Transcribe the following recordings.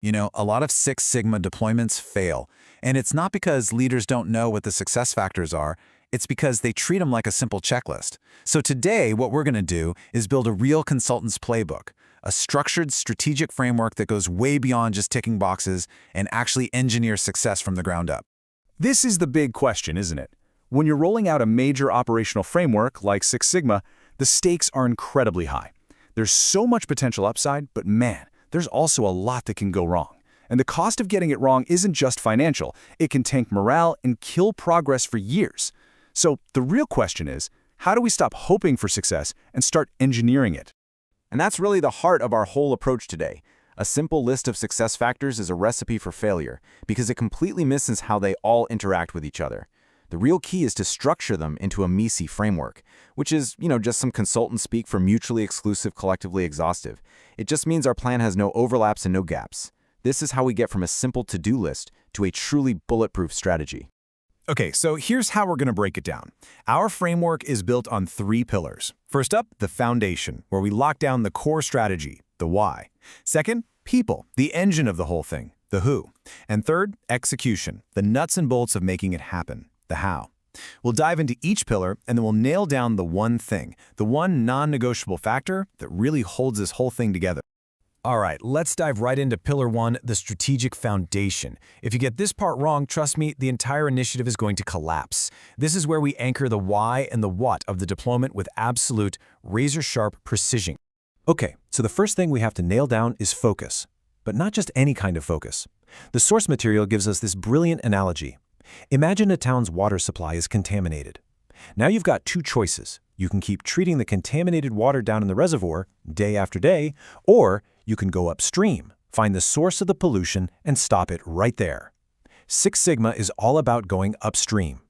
A lot of Six Sigma deployments fail, and it's not because leaders don't know what the success factors are, it's because they treat them like a simple checklist. So today, what we're going to do is build a real consultant's playbook, a structured strategic framework that goes way beyond just ticking boxes and actually engineers success from the ground up. This is the big question, isn't it? When you're rolling out a major operational framework like Six Sigma, the stakes are incredibly high. There's so much potential upside, but man, there's also a lot that can go wrong. And the cost of getting it wrong isn't just financial. It can tank morale and kill progress for years. So the real question is, how do we stop hoping for success and start engineering it? And that's really the heart of our whole approach today. A simple list of success factors is a recipe for failure because it completely misses how they all interact with each other. The real key is to structure them into a MECE framework, which is, just some consultant speak for mutually exclusive, collectively exhaustive. It just means our plan has no overlaps and no gaps. This is how we get from a simple to-do list to a truly bulletproof strategy. Okay, so here's how we're going to break it down. Our framework is built on 3 pillars. First up, the foundation, where we lock down the core strategy, the why. Second, people, the engine of the whole thing, the who. And third, execution, the nuts and bolts of making it happen, the how. We'll dive into each pillar, and then we'll nail down the one thing, the one non-negotiable factor that really holds this whole thing together. All right, let's dive right into Pillar 1, the strategic foundation. If you get this part wrong, trust me, the entire initiative is going to collapse. This is where we anchor the why and the what of the deployment with absolute, razor-sharp precision. Okay, so the first thing we have to nail down is focus. But not just any kind of focus. The source material gives us this brilliant analogy. Imagine a town's water supply is contaminated. Now you've got 2 choices. You can keep treating the contaminated water down in the reservoir day after day, or you can go upstream, find the source of the pollution, and stop it right there. Six Sigma is all about going upstream.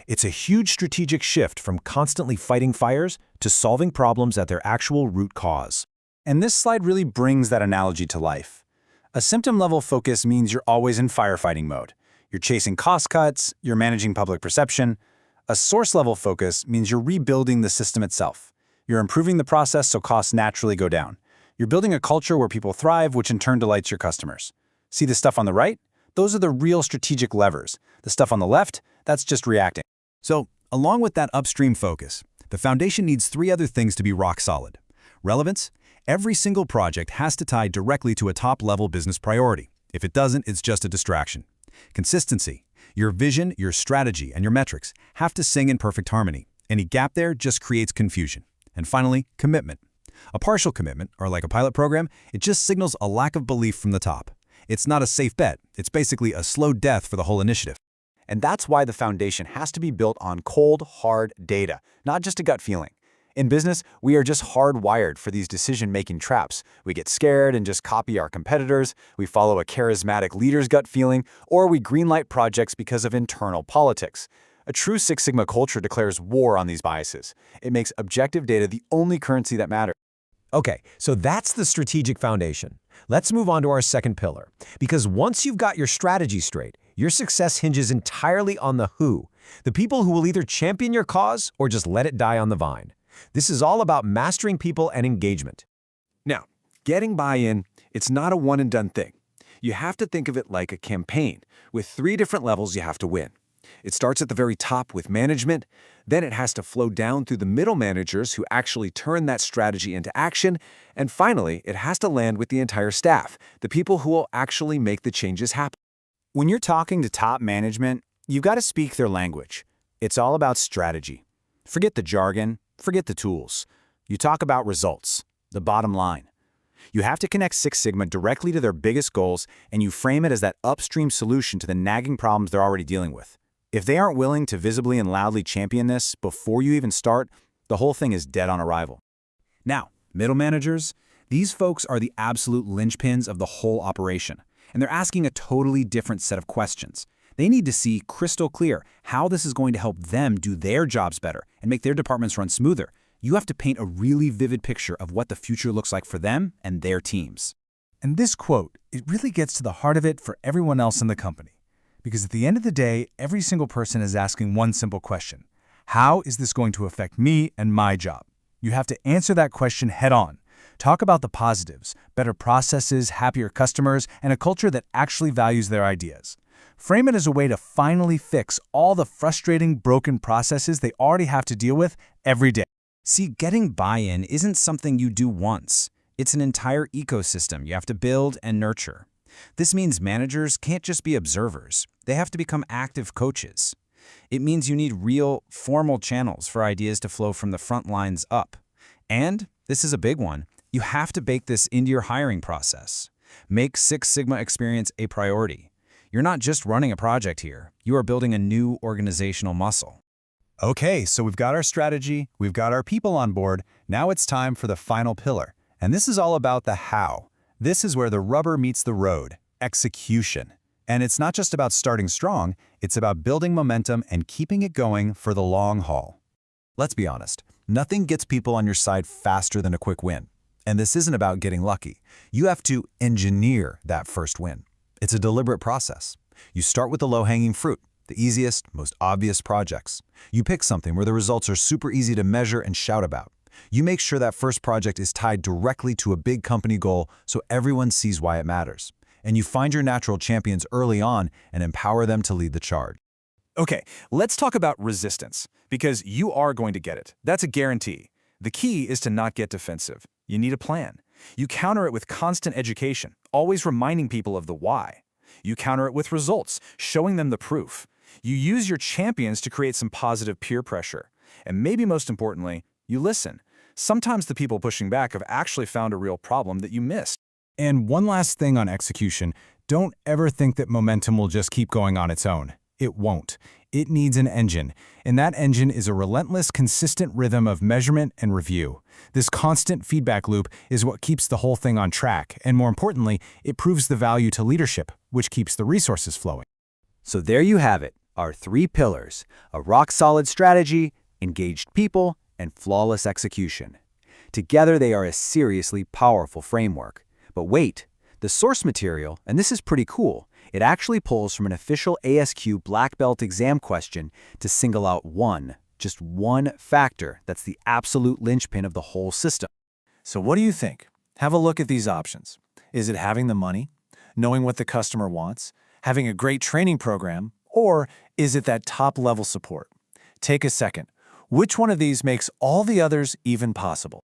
It's a huge strategic shift from constantly fighting fires to solving problems at their actual root cause. And this slide really brings that analogy to life. A symptom-level focus means you're always in firefighting mode. You're chasing cost cuts, you're managing public perception. A source-level focus means you're rebuilding the system itself. You're improving the process so costs naturally go down. You're building a culture where people thrive, which in turn delights your customers. See the stuff on the right? Those are the real strategic levers. The stuff on the left, that's just reacting. So, along with that upstream focus, the foundation needs 3 other things to be rock solid. Relevance. Every single project has to tie directly to a top-level business priority. If it doesn't, it's just a distraction. Consistency. Your vision, your strategy, and your metrics have to sing in perfect harmony. Any gap there just creates confusion. And finally, commitment. A partial commitment, or like a pilot program, it just signals a lack of belief from the top. It's not a safe bet. It's basically a slow death for the whole initiative. And that's why the foundation has to be built on cold, hard data, not just a gut feeling. In business, we are just hardwired for these decision-making traps. We get scared and just copy our competitors, we follow a charismatic leader's gut feeling, or we greenlight projects because of internal politics. A true Six Sigma culture declares war on these biases. It makes objective data the only currency that matters. Okay, so that's the strategic foundation. Let's move on to our second pillar. Because once you've got your strategy straight, your success hinges entirely on the who, the people who will either champion your cause or just let it die on the vine. This is all about mastering people and engagement. Now, getting buy-in, it's not a one-and-done thing. You have to think of it like a campaign, with 3 different levels you have to win. It starts at the very top with management, then it has to flow down through the middle managers who actually turn that strategy into action, and finally, it has to land with the entire staff, the people who will actually make the changes happen. When you're talking to top management, you've got to speak their language. It's all about strategy. Forget the jargon, forget the tools. You talk about results, the bottom line. You have to connect Six Sigma directly to their biggest goals, and you frame it as that upstream solution to the nagging problems they're already dealing with. If they aren't willing to visibly and loudly champion this before you even start, the whole thing is dead on arrival. Now, middle managers, these folks are the absolute linchpins of the whole operation, and they're asking a totally different set of questions. They need to see crystal clear how this is going to help them do their jobs better and make their departments run smoother. You have to paint a really vivid picture of what the future looks like for them and their teams. And this quote, it really gets to the heart of it for everyone else in the company. Because at the end of the day, every single person is asking one simple question. How is this going to affect me and my job? You have to answer that question head on. Talk about the positives, better processes, happier customers, and a culture that actually values their ideas. Frame it as a way to finally fix all the frustrating, broken processes they already have to deal with every day. See, getting buy-in isn't something you do once. It's an entire ecosystem you have to build and nurture. This means managers can't just be observers. They have to become active coaches. It means you need real, formal channels for ideas to flow from the front lines up. And, this is a big one, you have to bake this into your hiring process. Make Six Sigma experience a priority. You're not just running a project here. You are building a new organizational muscle. Okay, so we've got our strategy, we've got our people on board, now it's time for the final pillar. And this is all about the how. This is where the rubber meets the road, execution. And it's not just about starting strong, it's about building momentum and keeping it going for the long haul. Let's be honest, nothing gets people on your side faster than a quick win. And this isn't about getting lucky. You have to engineer that first win. It's a deliberate process. You start with the low-hanging fruit, the easiest, most obvious projects. You pick something where the results are super easy to measure and shout about. You make sure that first project is tied directly to a big company goal so everyone sees why it matters. And you find your natural champions early on and empower them to lead the charge. Okay, let's talk about resistance, because you are going to get it. That's a guarantee. The key is to not get defensive. You need a plan. You counter it with constant education, always reminding people of the why. You counter it with results, showing them the proof. You use your champions to create some positive peer pressure. And maybe most importantly, you listen. Sometimes the people pushing back have actually found a real problem that you missed. And one last thing on execution, don't ever think that momentum will just keep going on its own. It won't. It needs an engine, and that engine is a relentless, consistent rhythm of measurement and review. This constant feedback loop is what keeps the whole thing on track, and more importantly, it proves the value to leadership, which keeps the resources flowing. So there you have it, our 3 pillars: a rock-solid strategy, engaged people, and flawless execution. Together they are a seriously powerful framework. But wait, the source material, and this is pretty cool, it actually pulls from an official ASQ Black Belt exam question to single out just one factor that's the absolute linchpin of the whole system. So what do you think? Have a look at these options. Is it having the money, knowing what the customer wants, having a great training program, or is it that top-level support? Take a second. Which one of these makes all the others even possible?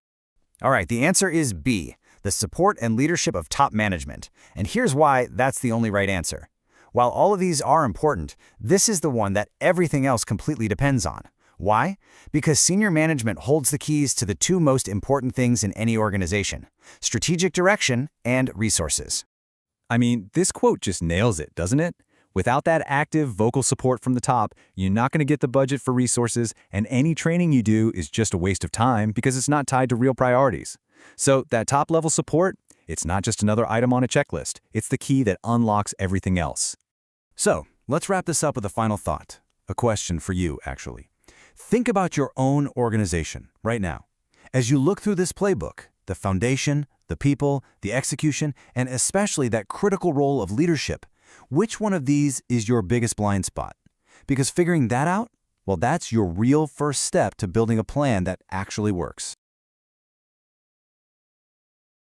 All right, the answer is B, the support and leadership of top management. And here's why that's the only right answer. While all of these are important, this is the one that everything else completely depends on. Why? Because senior management holds the keys to the 2 most important things in any organization: strategic direction and resources. I mean, this quote just nails it, doesn't it? Without that active vocal support from the top, you're not going to get the budget for resources, and any training you do is just a waste of time because it's not tied to real priorities. So that top-level support, it's not just another item on a checklist. It's the key that unlocks everything else. So let's wrap this up with a final thought. A question for you, actually. Think about your own organization right now. As you look through this playbook, the foundation, the people, the execution, and especially that critical role of leadership, which one of these is your biggest blind spot? Because figuring that out, well, that's your real first step to building a plan that actually works.